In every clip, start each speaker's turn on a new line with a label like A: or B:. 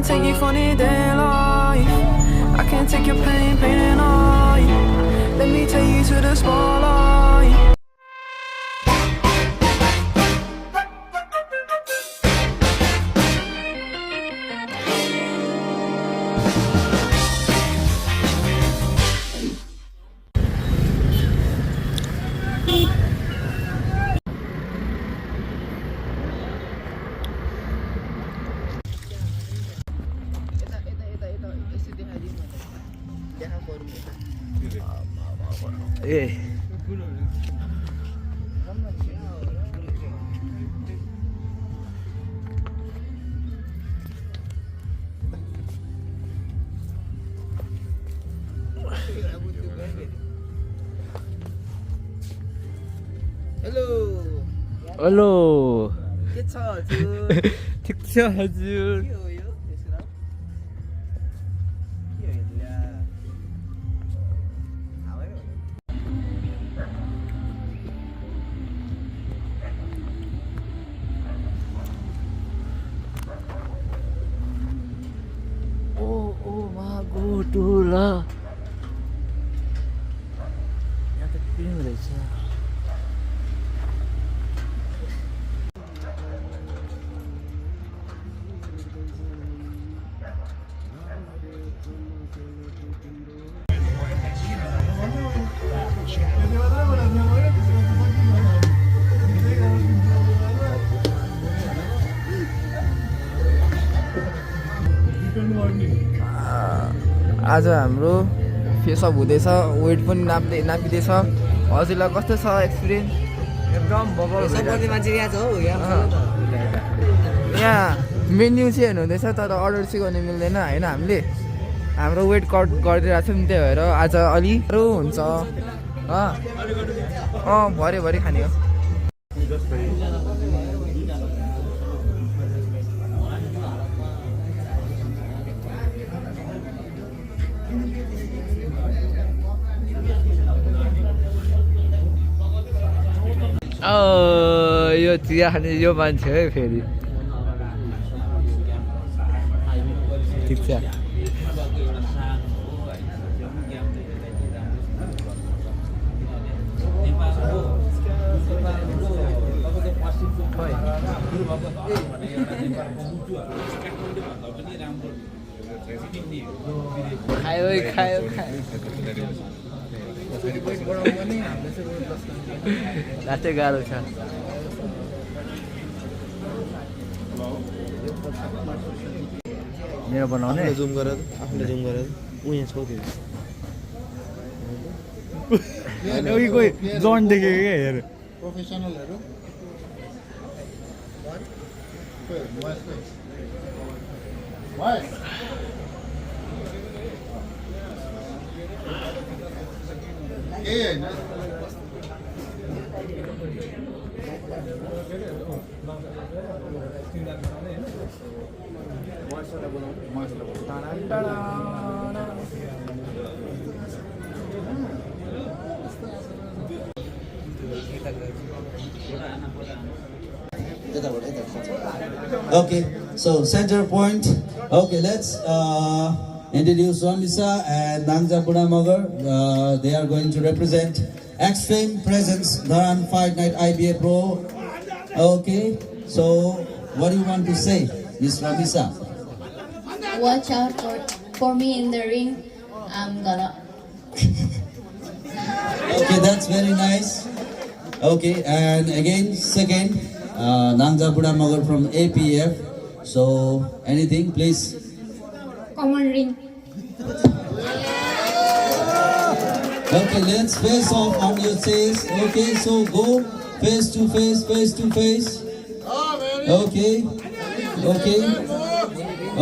A: can't take you for the day life. I can't take your pain, pain on you. Let me take you to the spotlight.
B: A hello
C: के छ हजुर
B: ठिक छ हजुर
C: के हो यो त्यसरा के हो या हावै
B: ओ मागो टोला यहाँ त फिल्म रहेछ आज हाम्रो फेसअप हुँदैछ वेट पनि नापिँदैछ हजुरलाई कस्तो छ एक्सपिरियन्स
C: एकदम बबल सपोर्ट मान्छे यहाँ छ हो
B: यहाँ मेन्यु चाहिँ हेर्नुहुँदैछ तर अर्डर चाहिँ गर्न मिल्दैन होइन हामीले हाम्रो वेट कट गरिदिरहेको छौँ त्यही भएर आज अलि साह्रो हुन्छ भरे खाने हो यो चिया खाने यो मान्छे है फेरि ठिक छ खायो लास्टै गाह्रो छ मेरो बनाउने
C: जुम गरेर आफूले जुम गरेर उ यहाँ छौ त्यो
B: कोही जन देखेको क्या हेर
D: प्रोफेसनलहरु
E: Okay, so center point. Okay, let's introduce Ramisa and Nangja Budamagar. They are going to represent Extreme Presence Dharan Fight Night IBA Pro. Okay, so what do you want to say, Miss Ramisa?
F: Watch out for me in the ring. I'm gonna.
E: Okay, that's very nice. Okay, and again, second, Nangja Budamagar from APF. So, anything, please?
F: Common ring.
E: Okay, let's face off on your chest. Okay, so go face to face, face to face. Okay, okay,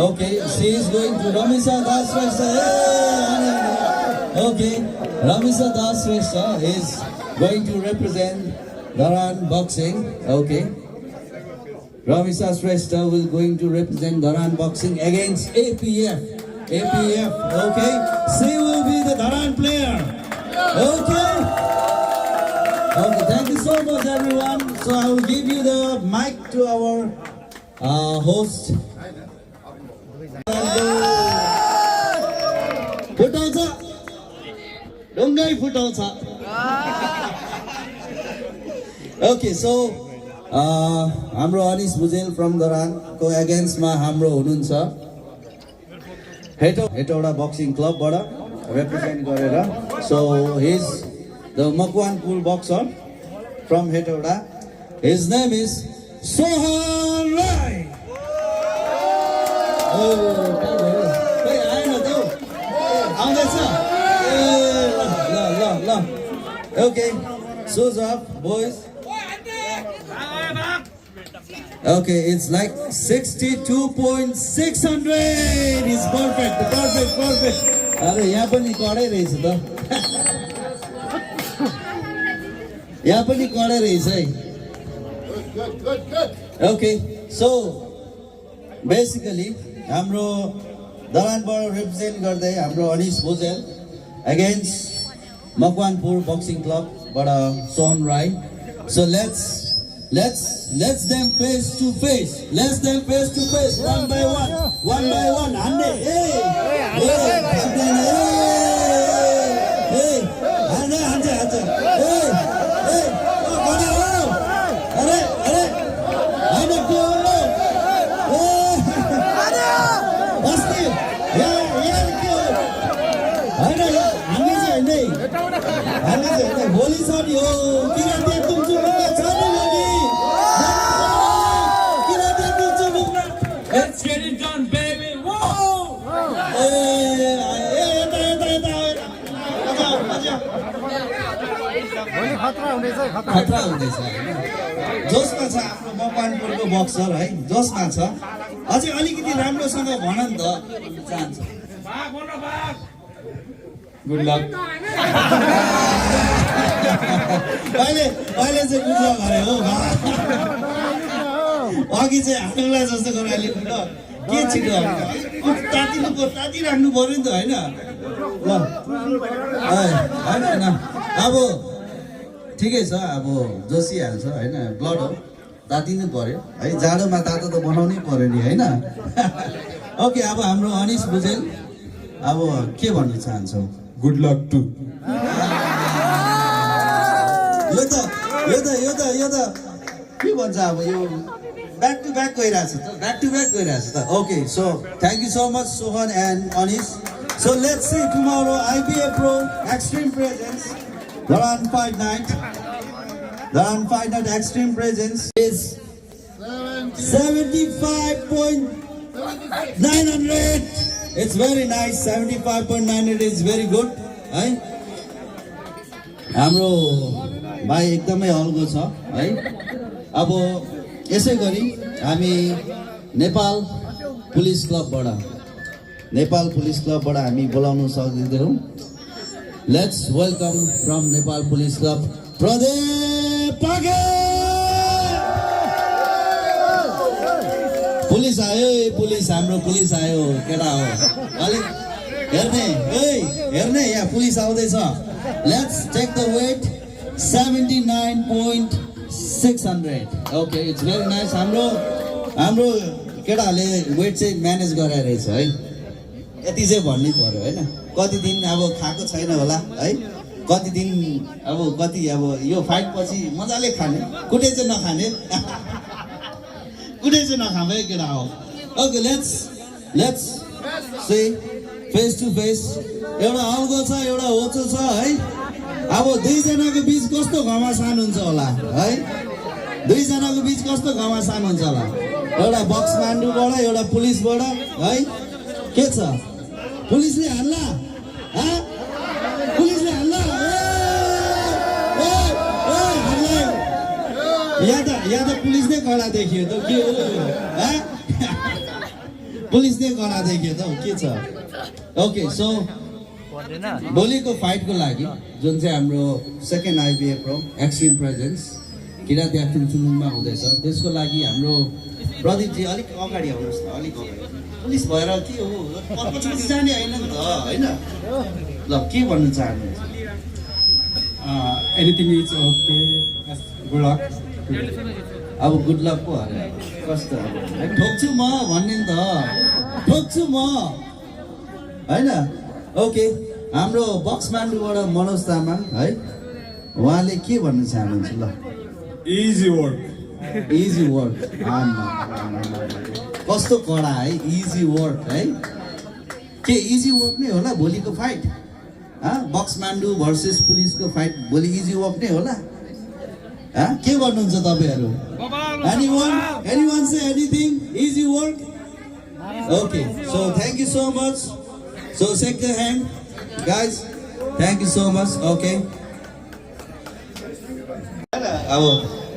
E: okay. She is going to Ramisa Das Resta. Okay, Ramisa Das Resta is going to represent Dharan Boxing. Okay. Ramisa Shrestha will going to represent Dharan Boxing against APF. APF, okay? She will be the Dharan player. Okay? Okay, thank you so much everyone. So I will give you the mic to our host. फुटाउँछ ढुङ्गै फुटाउँछ okay so हाम्रो Anish Bhujel from दरानको एगेन्स्टमा हाम्रो हुनुहुन्छ Hetauda boxing क्लबबाट represent गरेर so he's the Makwanpur boxer from Hetauda his name is Sohan Rai आएन त आउँदैछ ल okay shoes up boys okay it's like 62.600 is perfect अरे यहाँ पनि कडै रहेछ त यहाँ पनि कडै रहेछ है okay so basically हाम्रो दलानबाट रिप्रेजेन्ट गर्दै हाम्रो अनिस भुजेल अगेन्स्ट मकवानपुर बक्सिङ क्लबबाट Sohan Rai so let's them face to face one by one हान्ने भोलि छ नि हो किराते तुमचु मुखमा छ नि भोलि किराते तुमचु मुखमा
D: Let's get it done, baby. Whoa!
B: खतरा हुँदैछ
E: खतरा हुँदैछ जोसमा छ आफ्नो मकवानपुरको बक्सर है जोसमा छ अझै अलिकति राम्रोसँग भन नि त चाहन्छ गुड लक अहिले चाहिँ गुड लक गरे हो अघि चाहिँ हामीलाई जस्तो गरेर लेख्नु ल के छिटो तातिराख्नु पर्यो नि त होइन ल होइन अब ठिकै छ अब जोसिहाल्छ होइन ब्लड हो तातिनु पर्यो है जाडोमा तातो त बनाउनै पर्यो नि होइन ओके अब हाम्रो अनिस भुजेल अब के भन्न चाहन्छौ
G: गुड लक टु
E: यो त के भन्छ अब यो ब्याक टु ब्याक गइरहेछ त okay so thank you so much Sohan and Anis so let's see tomorrow IBA Pro Extreme Presence Dharan Fight Night Extreme Presence is 75.900 it's very nice 75.900 is very good है हाम्रो भाइ एकदमै अल्गो छ है अब यसै गरी हामी नेपाल पुलिस क्लबबाट हामी बोलाउन सक्दैनौँ let's welcome from Nepal police club Pradeep पागे हाम्रो पुलिस आयो केटा हो अलिक हेर्ने यहाँ पुलिस आउँदैछ let's take the weight 79.600 okay it's very nice हाम्रो केटाहरूले वेट चाहिँ म्यानेज गराएर रहेछ है यति चाहिँ भन्नै पर्यो होइन कति दिन अब खाएको छैन होला है कति दिन अब यो फाइट पछि मजाले खाने कुटै चाहिँ नखाने है केटा हो okay let's say face to face एउटा अल्गो छ एउटा होचो छ है अब दुईजनाको बिच कस्तो घमासान हुन्छ होला है एउटा बक्स मान्डुबाट एउटा पुलिसबाट है के छ पुलिसले हान्ला यहाँ त पुलिस नै कडा देखियो त के हो पुलिस नै कडा देखियो त के छ ओके सो भोलिको फाइटको लागि जुन चाहिँ हाम्रो second IBA Pro extreme presents किराते चुनुङमा हुँदैछ त्यसको लागि हाम्रो प्रदीपजी अलिक अगाडि आउनुहोस् न अलिक अगाडि पुलिस भएर के हो पछाडि जाने होइन नि त होइन ल के भन्नु चाहनुहुन्छ
G: anything is okay good lock
E: अब गुड लक पो अरे कस्तो ठोक्छु म भन्ने नि त ठोक्छु म होइन ओके हाम्रो बक्समान्डुबाट मनोज तामाङ है उहाँले के भन्न चाहनुहुन्छ ल
G: Easy work.
E: इजी वर्क कस्तो कडा है इजी वर्क है के इजी वर्क नै होला भोलिको फाइट बक्समान्डु भर्सेस पुलिसको फाइट भोलि इजी वर्क नै होला के भन्नुहुन्छ तपाईँहरू anyone say anything easy work okay so thank you so much so shake the hand guys thank you so much okay अब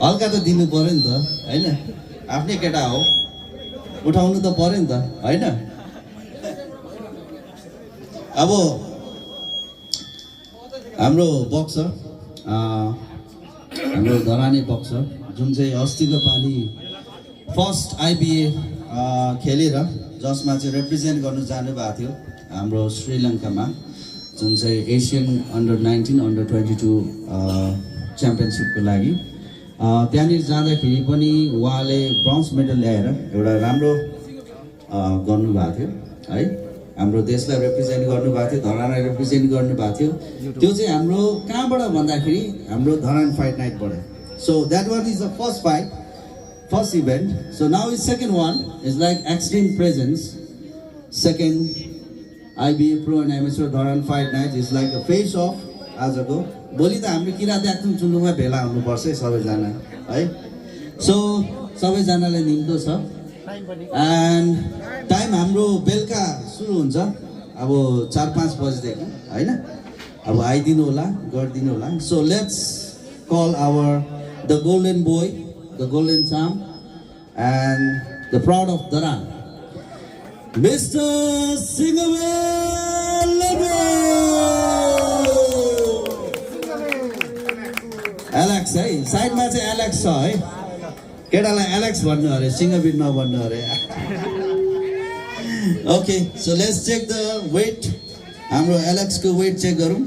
E: हल्का त दिनु पर्यो नि त होइन आफ्नै केटा हो उठाउनु त पर्यो नि त होइन अब हाम्रो बक्सर हाम्रो धरानी बक्सर जुन चाहिँ अस्तिको पालि फर्स्ट आइबिए खेलेर जसमा चाहिँ रिप्रेजेन्ट गर्नु जानुभएको थियो हाम्रो श्रीलङ्कामा जुन चाहिँ एसियन अन्डर 19 अन्डर 22 च्याम्पियनसिपको लागि त्यहाँनिर जाँदाखेरि पनि उहाँले ब्रोन्ज मेडल ल्याएर एउटा राम्रो गर्नुभएको थियो है हाम्रो देशलाई रिप्रेजेन्ट गर्नुभएको थियो धरानलाई रिप्रेजेन्ट गर्नुभएको थियो त्यो चाहिँ हाम्रो कहाँबाट भन्दाखेरि हाम्रो धरान फाइट नाइटबाट so that one is the first event so now is second one is like extreme presence second IBA pro and amateur Dharan fight night is like a face of आजको भोलि त हाम्रो किराँत एकदम चुल्लुमा भेला हुनुपर्छ है सबैजना है सो सबैजनालाई निम्तो छ एन्ड टाइम हाम्रो बेलुका सुरु हुन्छ अब 4-5 बजीदेखि होइन अब आइदिनु होला गरिदिनु होला so let's call our the golden boy the golden champ and the proud of Dharan mister Singhvel Alex है साइडमा चाहिँ एलेक्स छ है केटालाई एलेक्स भन्नु अरे सिंहवीर नभन्नु अरे okay so let's check the weight हाम्रो एलेक्सको वेट चेक गरौँ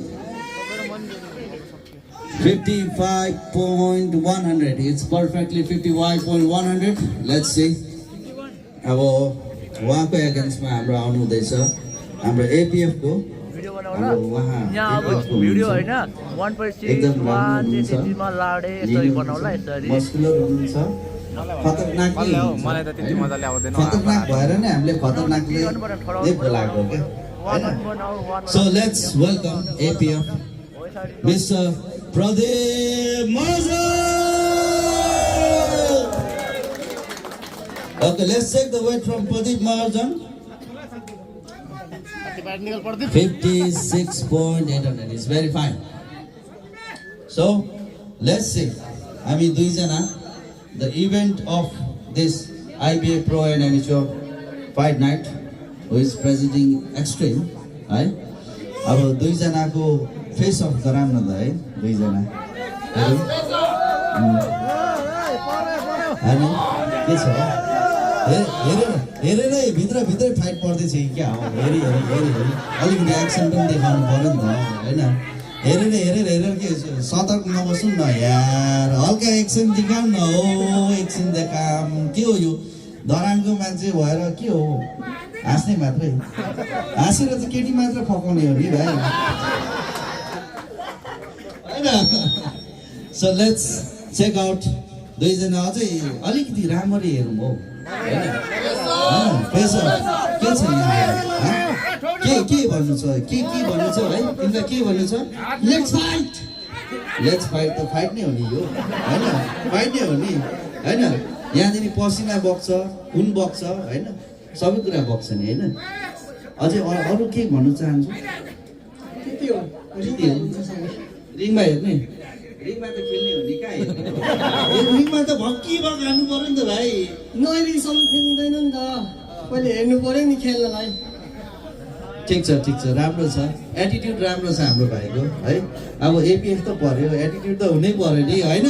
E: 55.100 इट्स पर्फेक्टली 55.100 लेट्स सी अब उहाँको एगेन्स्टमा हाम्रो आउनु हुँदैछ हाम्रो एपिएफको
C: यहाँ अब भिडियो होइन 1.6 मा लाडे यसरी बनाउला यसरी
E: मस्कुलर हुनुहुन्छ खतरनाक भएर नै हामीले खतरनाकले बोलाएको के so let's welcome APF mister Pradeep Mahajan okay let's check the weight from Pradeep Mahajan 56.800 is very fine. So let's see. I mean, the event of this IBA Pro and Amateur Fight Night, who is presenting Extreme, right? अब दुईजनाको face of गराम न त है दुईजना अनि के छ हेरेर भित्र फाइट पर्दैछ कि क्या हो हेरी अलिकति एक्सन पनि देखाउनु पर्यो नि त होइन हेरेर के सतर्क नबस्नु न यार हल्का एक्सन देखाउँ न हो एक्सन देखाम के हो यो धरानको मान्छे भएर के हो हाँस्ने मात्रै हाँसेर त केटी मात्र फकाउने हो नि भाइ होइन सो लेट्स चेक आउट दुईजना अझै अलिकति राम्ररी हेरौँ हो के छ के भन्नु छ के भन्नु छ है तिमीलाई के भन्नु छ लेट्स फाइट त फाइट नै हो नि यो होइन फाइट नै हो नि होइन यहाँदेखि पसिना बग्छ खुन बग्छ होइन सबै कुरा बग्छ नि होइन अझै अरू के भन्नु चाहन्छु रिङमा हेर्ने रिङमा त खेल्ने हो नि कहाँ हेर्ने रिङमा त भक्की हाल्नु पर्यो नि त भाइ
C: नहेरिसम्म खेल्दैन नि त पहिले हेर्नु पर्यो नि खेल्नलाई
E: ठिक छ राम्रो छ एटिट्युड राम्रो छ हाम्रो भाइको है अब एपिएफ त पर्यो एटिट्युड त हुनै पर्यो नि होइन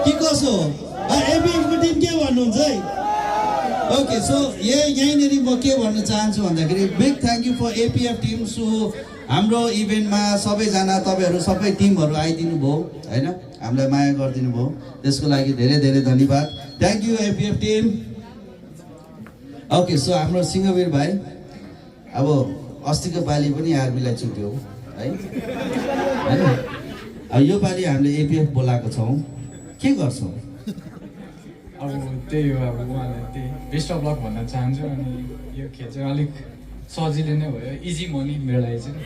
E: के कसो एपिएफको टिम के भन्नुहुन्छ है ओके सो यहीँनिर म के भन्न चाहन्छु भन्दाखेरि big thank you for APF team so हाम्रो इभेन्टमा सबैजना तपाईँहरू सबै टिमहरू आइदिनु भयो होइन हामीलाई माया गरिदिनु भयो त्यसको लागि धेरै धेरै धन्यवाद thank you APF team okay so हाम्रो सिंहवीर भाइ अब अस्तिको पालि पनि आर्मीलाई छुट्यो है हैन अब यो पालि हामीले एपिएफ बोलाएको छौँ के गर्छौँ
H: अब त्यही हो अब उहाँलाई त्यही बेस्ट अफ लक भन्न चाहन्छु अनि यो खेल चाहिँ अलिक सजिलो नै भयो इजी मनी मेरो लागि चाहिँ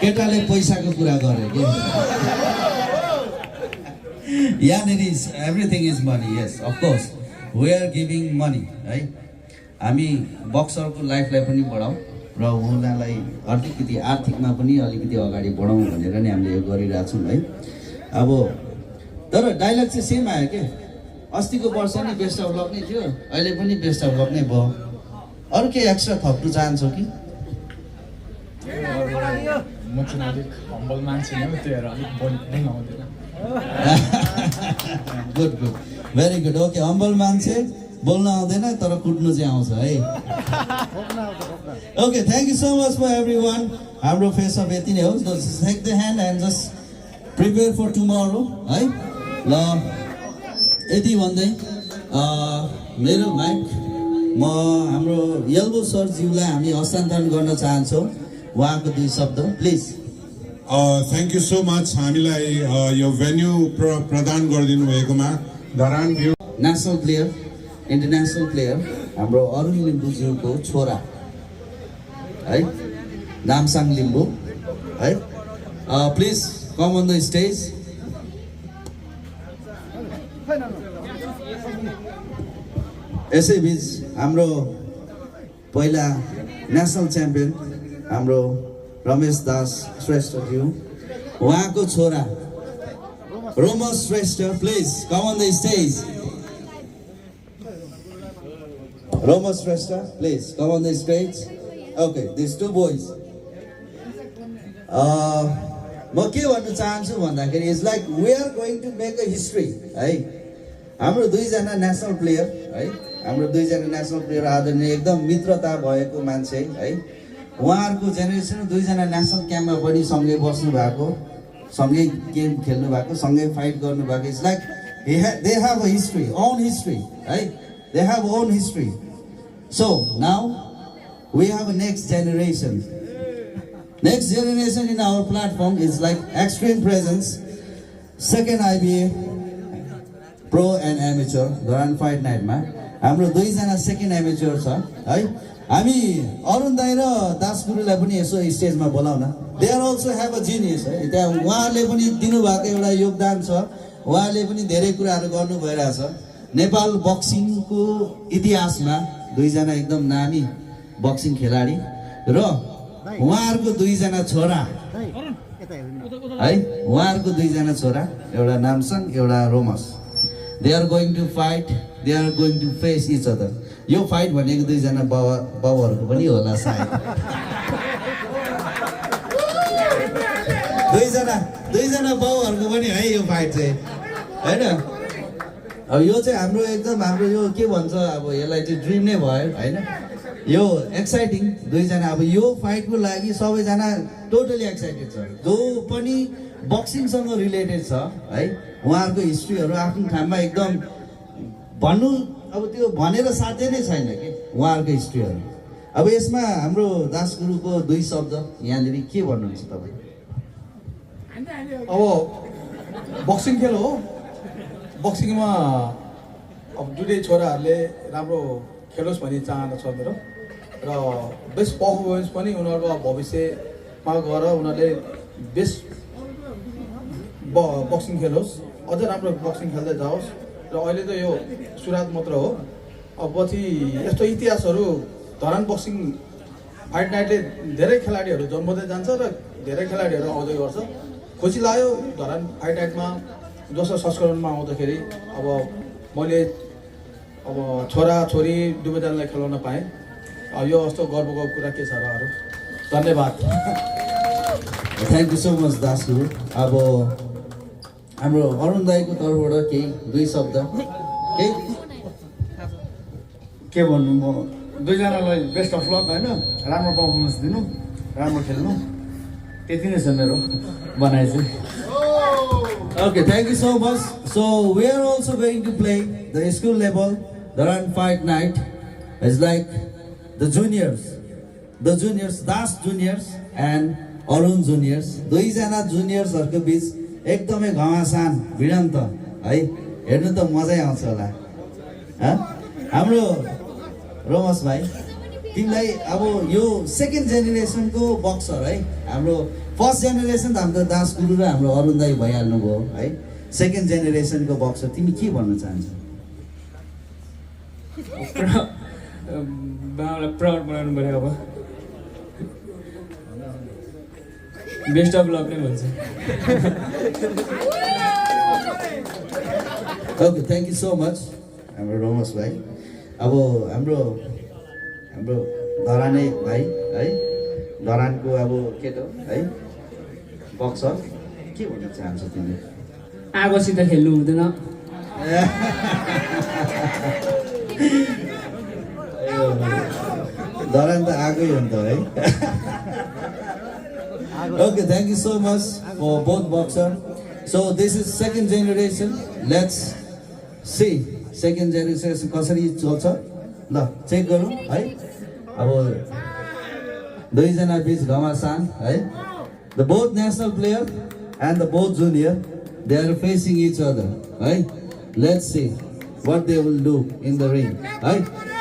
E: केटाले पैसाको कुरा गरे के यहाँनिर everything is money yes of course we are giving money है हामी बक्सरको लाइफलाई पनि बढाउँ र उनीहरूलाई अलिकति आर्थिकमा पनि अलिकति अगाडि बढाउँ भनेर नि हामीले यो गरिरहेछौँ है अब तर डाइलग चाहिँ सेम आयो के अस्तिको वर्ष नि बेस्ट अफ लक नै थियो अहिले पनि बेस्ट अफ लक नै भयो अरू के एक्स्ट्रा थप्नु चाहन्छौ कि
H: म चाहिँ अलिक हम्बल मान्छे नै हो त्यही भएर अलिक बोल्नु आउँदैन
E: good good very good okay humble मान्छे बोल्न आउँदैन तर कुट्नु चाहिँ आउँछ है okay thank you so much for everyone हाम्रो फेस अफ यति नै हो take the hand and just prepare for tomorrow है ल यति भन्दै मेरो माइक म हाम्रो यल्बो सरज्यूलाई हामी हस्तान्तरण गर्न चाहन्छौँ उहाँको 2 शब्द please
G: thank you so much हामीलाई यो भेन्यू प्रदान गरिदिनु भएकोमा Dharan view
E: national player international player हाम्रो अरुण लिम्बूज्यूको छोरा है नामसाङ लिम्बू है please come on the stage यसैबिच हाम्रो पहिला नेसनल च्याम्पियन हाम्रो रमेश दास श्रेष्ठज्यू उहाँको छोरा Romas Shrestha please come on the stage Roma Shrestha, please come on the stage. Okay, these 2 boys. म के भन्न चाहन्छु भन्दाखेरि it's like we are going to make a history है हाम्रो 2 जना नेसनल प्लेयर है हाम्रो 2 जना नेसनल प्लेयर आदरणीय एकदम मित्रता भएको मान्छे है उहाँहरूको जेनेरेसन 2 जना नेसनल क्याम्पमा पनि सँगै बस्नु भएको सँगै गेम खेल्नु भएको सँगै फाइट गर्नु भएको it's like they have a history own history है they have own history So now we have a next generation. Next generation in our platform is like Extreme Presence, second IBA, Pro and Amateur, Dharan Fight Night ma. हाम्रो 2 जना second amateur छ है हामी अरुण दाइ र दास गुरुलाई पनि यसो स्टेजमा बोलाउन they are also have a genius है त्यहाँ उहाँले पनि दिनुभएको एउटा योगदान छ उहाँले पनि धेरै कुराहरू गर्नु भइरहेछ नेपाल बक्सिङको इतिहासमा 2 जना एकदम नामी बक्सिङ खेलाडी र उहाँहरूको 2 जना छोरा है उहाँहरूको 2 जना छोरा एउटा नामसाङ एउटा Romas they are going to fight they are going to face each other यो फाइट भनेको 2 जना बाबुहरूको पनि होला सायद 2 जना बाबुहरूको पनि है यो फाइट चाहिँ हैन अब यो चाहिँ हाम्रो एकदम हाम्रो यो के भन्छ अब यसलाई चाहिँ ड्रिम नै भयो हैन यो एक्साइटिङ 2 जना अब यो फाइटको लागि सबैजना टोटली एक्साइटेड छ जो पनि बक्सिङसँग रिलेटेड छ है उहाँहरूको हिस्ट्रीहरू आफ्नो ठाउँमा एकदम भन्नु अब त्यो भनेर साध्य नै छैन कि उहाँहरूको हिस्ट्रीहरू अब यसमा हाम्रो दास गुरुको 2 शब्द यहाँनिर के भन्नुहुन्छ तपाईँ
I: अब बक्सिङ खेल हो बक्सिङमा अब 2 छोराहरूले राम्रो खेलोस् भन्ने चाहना छ मेरो र बेस्ट पर्फर्मेन्स पनि उनीहरूको भविष्यमा गएर उनीहरूले बेस्ट बक्सिङ खेलोस् अझ राम्रो बक्सिङ खेल्दै जाओस् र अहिले त यो सुरुवात मात्र हो अब पछि यस्तो इतिहासहरू धरान बक्सिङ फाइट नाइटले धेरै खेलाडीहरू जन्माउँदै जान्छ र धेरै खेलाडीहरू आउँदै गर्छ खुसी लाग्यो धरान फाइट नाइटमा दोस्रो संस्करणमा आउँदाखेरि अब मैले अब छोरा छोरी दुवैजनालाई खेलाउन पाएँ यो यस्तो गर्वको कुरा के छ र अरू धन्यवाद
E: थ्याङ्क यू सो मच दास गुरु अब हाम्रो अरुण दाईको तर्फबाट केही 2 शब्द केही
I: के भन्नु म 2 जनालाई बेस्ट अफ लक हैन राम्रो पर्फर्मेन्स दिनु राम्रो खेल्नु त्यति नै छ मेरो बनाइ चाहिँ
E: Okay, thank you so much. So we are also going to play the school level Dharan Fight Night is like the juniors, Das Juniors and Arun Juniors. दुईजना जुनियर्सहरूको बिच एकदमै घमासान भिडन्त है, हेर्नु त मजै आउँछ होला। हाम्रो रोमस भाइ, तिमीलाई अब यो सेकेन्ड जेनेरेसनको बक्सर है, हाम्रो फर्स्ट जेनेरेसन त हाम्रो दास गुरु र हाम्रो अरुण दाई भइहाल्नु भयो है, सेकेन्ड जेनेरेसनको बक्सर तिमी के भन्न चाहन्छौ?
H: बाबालाई प्राउड बनाउनु पऱ्यो अब। बेस्ट अफ लक नै भन्छ।
E: Okay, thank you so much हाम्रो रोमस भाइ। अब हाम्रो धराने भाइ है, धरानको अब केटो है बक्सर, के भन्न चाहन्छौ तिमीले?
H: आगोसित खेल्नु हुँदैन।
E: धरान त आगै हो नि त है। Okay, thank you so much for both boxer. So this is second generation. Let's see second generation कसरी चल्छ ल चेक गरौँ है। अब दुईजना बीच घमासान है, the both national player and the both junior, they are facing each other है। Let's see what they will do in the ring है।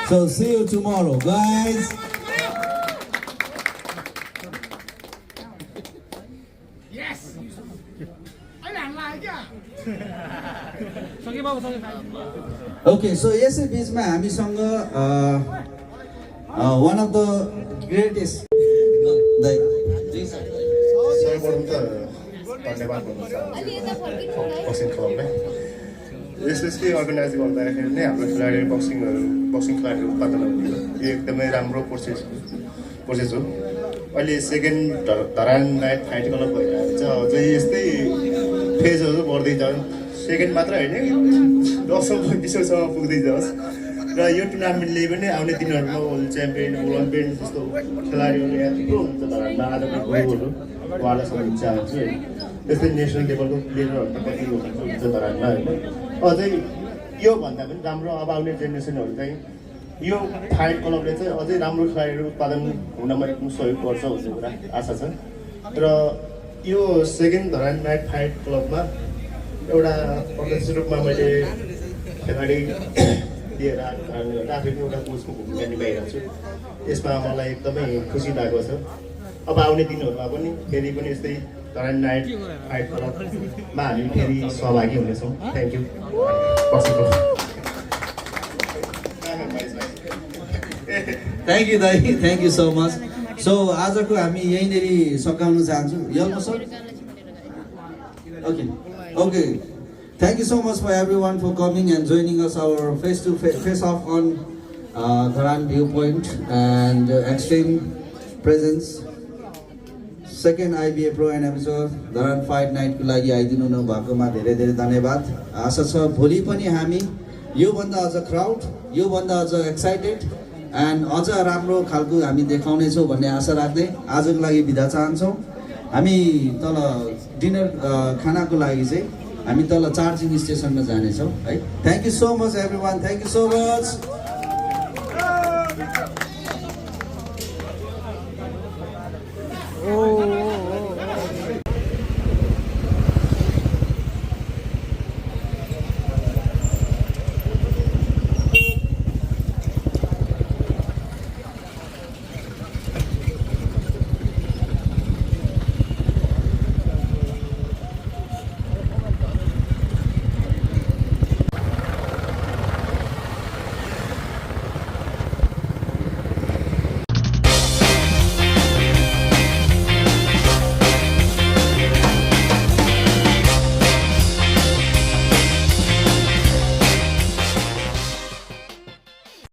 E: So see you tomorrow guys. Okay, so यसै बिचमा हामीसँग one of the greatest
J: सर्वप्रथम त धन्यवाद भन्न चाहन्छु बक्सिङ क्लबलाई। यसले अर्गनाइज गर्दाखेरि नै हाम्रो खेलाडी बक्सिङ खेलाडीहरू उत्पादन हुने यो एकदमै राम्रो प्रोसेस हो। अहिले second Dharan night fight club भइरहेको छ, अझै यस्तै फेजहरू बढ्दै जान्छ। सेकेन्ड मात्र होइन, 10औं 20औँसम्म पुग्दै जाओस् र यो टुर्नामेन्टले पनि आउने दिनहरूमा वर्ल्ड च्याम्पियन ओलम्पियन जस्तो खेलाडीहरू यहाँ थुप्रो हुन्छ धरानमा। आज पनि गुरुहरू उहाँलाई सम्झिन चाहन्छु होइन। त्यस्तै नेसनल लेभलको प्लेयरहरू त कति हुन्छ धरानमा होइन। अझै योभन्दा पनि राम्रो अब आउने जेनेरेसनहरू चाहिँ यो फाइट क्लबले चाहिँ अझै राम्रो खेलाडीहरू उत्पादन हुनमा एकदम सहयोग गर्छ भन्ने कुरा आशा छ। र यो सेकेन्ड धरान नाइट फाइट क्लबमा एउटा प्रत्यक्ष रूपमा मैले खेलाडी लिएर आएको कारणले गर्दा आफै पनि एउटा कोचको भूमिका निभाइरहेको छु। यसमा मलाई एकदमै खुसी लागेको छ। अब आउने दिनहरूमा पनि फेरि पनि यस्तै धरान नाइट फाइट क्लबमा हामी फेरि सहभागी हुनेछौँ। Thank you.
E: थ्याङ्क यू दाइ, thank you so much. So आजको हामी यहीँनेरि सकाउन चाहन्छौँ। यल्लो sir. Okay. Thank you so much for everyone for coming and joining us our face off on Dharan Viewpoint and Extreme Presence second IBA Pro and Amateur Dharan Fight Night को लागि आइदिनु न भएकोमा धेरै धेरै धन्यवाद। आशा छ भोलि पनि हामी यो भन्दा अझ क्राउड, यो भन्दा अझ एक्साइटेड एन्ड अझ राम्रो खालको हामी देखाउने छौँ भन्ने आशा राख्दै आजको लागि बिदा चाहन्छौँ। हामी तल डिनर खानाको लागि चाहिँ हामी तल चार्जिङ स्टेसनमा जानेछौँ है। Thank you so much everyone, thank you so much.